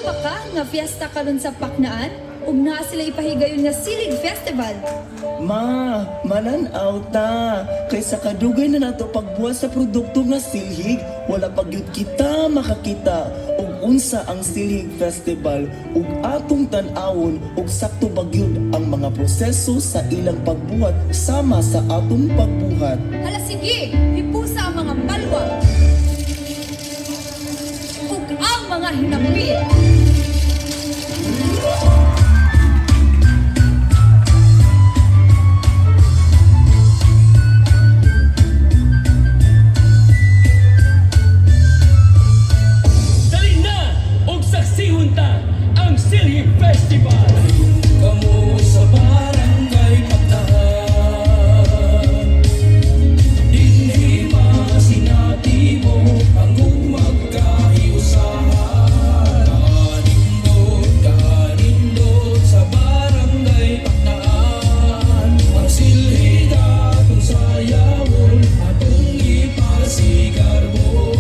pa ka nga fiesta karon sa Paknaan? Ug naa sila ipahigayon nga Silhig Festival. Mananaw ta. Kaysa kadugay na nato pagbuhat sa produkto nga silhig, wala pagyud kita makakita ug unsa ang Silhig Festival ug atong tan-awon ug sakto bagyud ang mga proseso sa ilang pagbuhat sama sa atong pagbuhat. Hala sige, hipusa ang mga balwa ug ang mga hinapit. Ang Silhig Festival. Kamu sa barangay Paknaan, dinhi masinati mo ang magkahiusahan. Kanindot sa barangay Paknaan, ang silhig atong sayawon, atong ipasigar mo.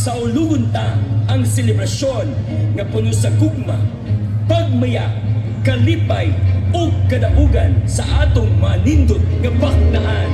Sa ulugon ta ang selebrasyon nga puno sa gugma, pagmaya, kalipay ug kadaugan sa atong manindot nga Paknaan.